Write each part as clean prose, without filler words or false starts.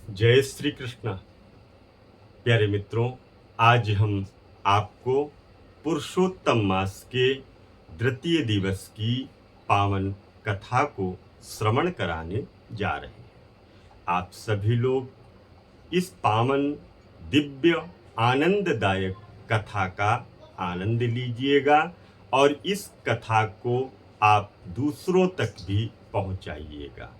जय श्री कृष्ण। प्यारे मित्रों, आज हम आपको पुरुषोत्तम मास के द्वितीय दिवस की पावन कथा को श्रवण कराने जा रहे हैं। आप सभी लोग इस पावन दिव्य आनंददायक कथा का आनंद लीजिएगा और इस कथा को आप दूसरों तक भी पहुंचाइएगा,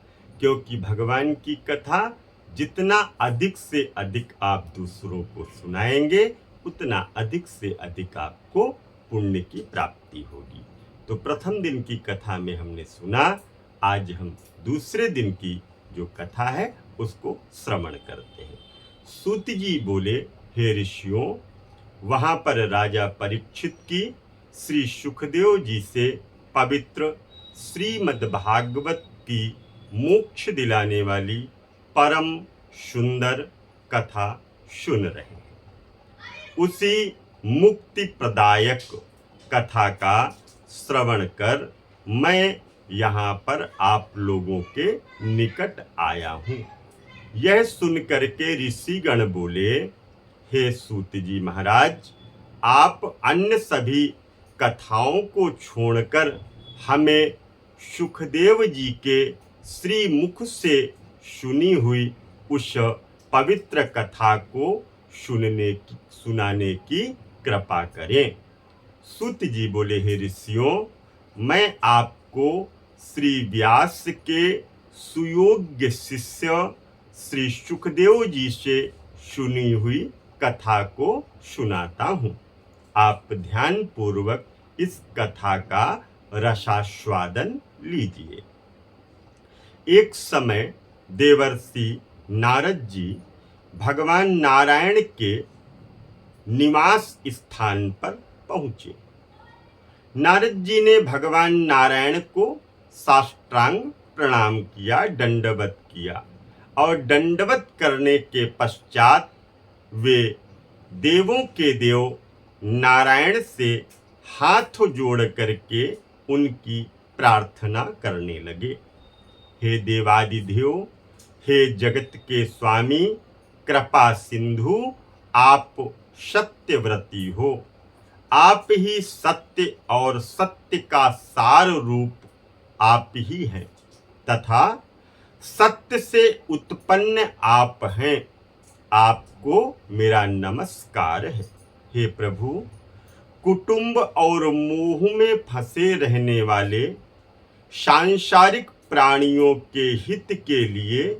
क्योंकि भगवान की कथा जितना अधिक से अधिक आप दूसरों को सुनाएंगे उतना अधिक से अधिक आपको पुण्य की प्राप्ति होगी। तो प्रथम दिन की कथा में हमने सुना, आज हम दूसरे दिन की जो कथा है उसको श्रवण करते हैं। सूत जी बोले, हे ऋषियों, वहां पर राजा परीक्षित की श्री सुखदेव जी से पवित्र श्रीमद्भागवत की मोक्ष दिलाने वाली परम सुंदर कथा सुन रहे हैं। उसी मुक्ति प्रदायक कथा का श्रवण कर मैं यहाँ पर आप लोगों के निकट आया हूँ। यह सुन करके ऋषिगण बोले, हे सूत जी महाराज, आप अन्य सभी कथाओं को छोड़कर हमें सुखदेव जी के श्री मुख से सुनी हुई उस पवित्र कथा को सुनाने की कृपा करें। सूत जी बोले, हे ऋषियों, मैं आपको श्री व्यास के सुयोग्य शिष्य श्री सुखदेव जी से सुनी हुई कथा को सुनाता हूँ। आप ध्यान पूर्वक इस कथा का रसास्वादन लीजिए। एक समय देवर्षि नारद जी भगवान नारायण के निवास स्थान पर पहुंचे। नारद जी ने भगवान नारायण को साष्टांग प्रणाम किया, दंडवत किया और दंडवत करने के पश्चात वे देवों के देव नारायण से हाथ जोड़ करके उनकी प्रार्थना करने लगे। हे देवादिदेव, हे जगत के स्वामी, कृपा सिंधु, आप सत्यव्रती हो। आप ही सत्य और सत्य का सार रूप आप ही हैं तथा सत्य से उत्पन्न आप हैं। आपको मेरा नमस्कार है। हे प्रभु, कुटुंब और मोह में फंसे रहने वाले सांसारिक प्राणियों के हित के लिए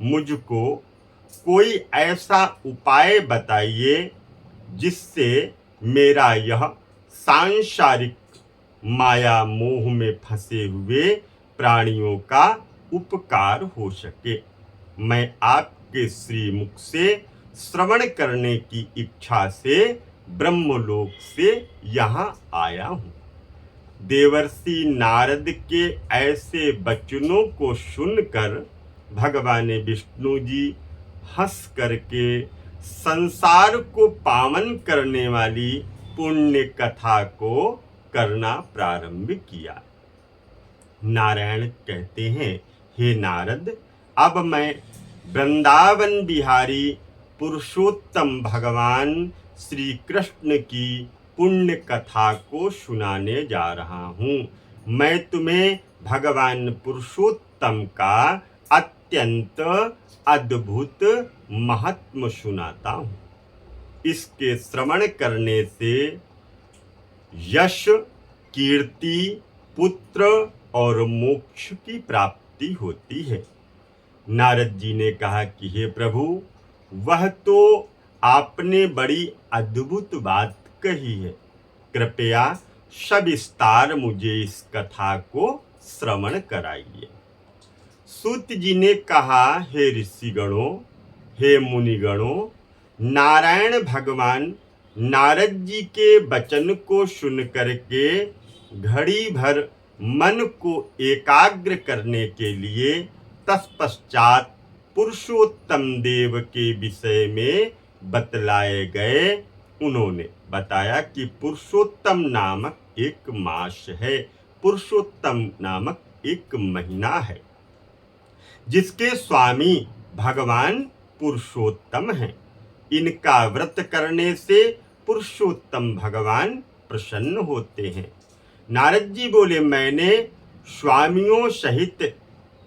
मुझको कोई ऐसा उपाय बताइए जिससे मेरा यह सांसारिक माया मोह में फंसे हुए प्राणियों का उपकार हो सके। मैं आपके श्रीमुख से श्रवण करने की इच्छा से ब्रह्मलोक से यहाँ आया हूँ। देवर्षि नारद के ऐसे वचनों को सुनकर भगवान विष्णु जी हंस करके संसार को पावन करने वाली पुण्य कथा को करना प्रारंभ किया। नारायण कहते हैं, हे नारद, अब मैं वृंदावन बिहारी पुरुषोत्तम भगवान श्री कृष्ण की पुण्य कथा को सुनाने जा रहा हूँ। मैं तुम्हें भगवान पुरुषोत्तम का अत्यंत अद्भुत महात्म सुनाता हूँ। इसके श्रवण करने से यश, कीर्ति, पुत्र और मोक्ष की प्राप्ति होती है। नारद जी ने कहा कि हे प्रभु, वह तो आपने बड़ी अद्भुत बात कही है। कृपया सविस्तार मुझे इस कथा को श्रवण कराइए। सूत जी ने कहा, हे ऋषिगणों, हे मुनिगणों, नारायण भगवान नारद जी के वचन को सुन करके घड़ी भर मन को एकाग्र करने के लिए तत्पश्चात पुरुषोत्तम देव के विषय में बतलाए गए। उन्होंने बताया कि पुरुषोत्तम नामक एक मास है, पुरुषोत्तम नामक एक महीना है, जिसके स्वामी भगवान पुरुषोत्तम हैं। इनका व्रत करने से पुरुषोत्तम भगवान प्रसन्न होते हैं। नारद जी बोले, मैंने स्वामियों सहित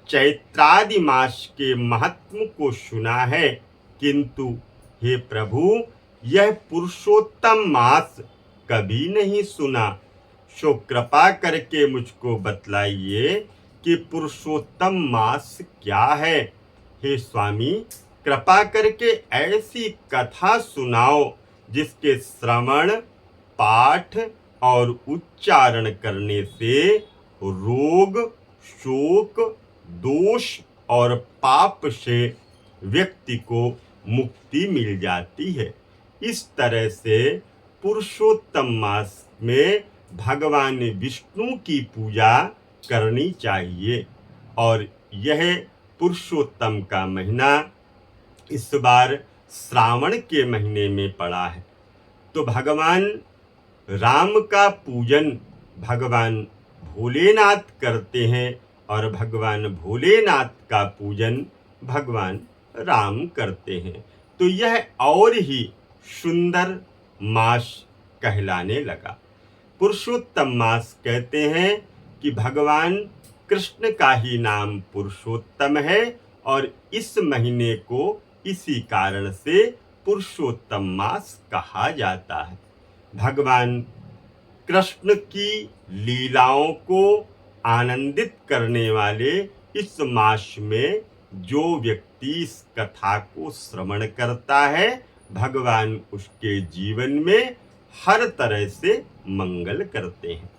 चैत्रादि मास के महत्व को सुना है, किंतु हे प्रभु, यह पुरुषोत्तम मास कभी नहीं सुना। सो कृपा करके मुझको बतलाइए कि पुरुषोत्तम मास क्या है। हे स्वामी, कृपा करके ऐसी कथा सुनाओ जिसके श्रवण, पाठ और उच्चारण करने से रोग, शोक, दोष और पाप से व्यक्ति को मुक्ति मिल जाती है। इस तरह से पुरुषोत्तम मास में भगवान विष्णु की पूजा करनी चाहिए। और यह पुरुषोत्तम का महीना इस बार श्रावण के महीने में पड़ा है। तो भगवान राम का पूजन भगवान भोलेनाथ करते हैं और भगवान भोलेनाथ का पूजन भगवान राम करते हैं। तो यह और ही सुंदर मास कहलाने लगा। पुरुषोत्तम मास कहते हैं कि भगवान कृष्ण का ही नाम पुरुषोत्तम है और इस महीने को इसी कारण से पुरुषोत्तम मास कहा जाता है। भगवान कृष्ण की लीलाओं को आनंदित करने वाले इस मास में जो व्यक्ति इस कथा को श्रवण करता है, भगवान उसके जीवन में हर तरह से मंगल करते हैं।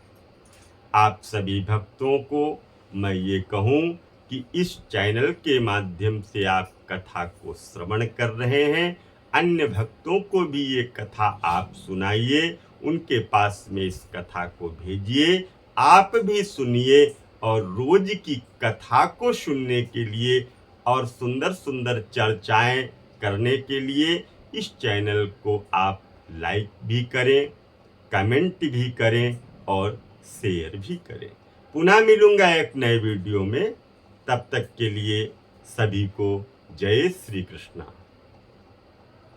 आप सभी भक्तों को मैं ये कहूँ कि इस चैनल के माध्यम से आप कथा को श्रवण कर रहे हैं, अन्य भक्तों को भी ये कथा आप सुनाइए, उनके पास में इस कथा को भेजिए, आप भी सुनिए। और रोज की कथा को सुनने के लिए और सुंदर सुंदर चर्चाएं करने के लिए इस चैनल को आप लाइक भी करें, कमेंट भी करें और शेयर भी करें। पुनः मिलूंगा एक नए वीडियो में, तब तक के लिए सभी को जय श्री कृष्णा।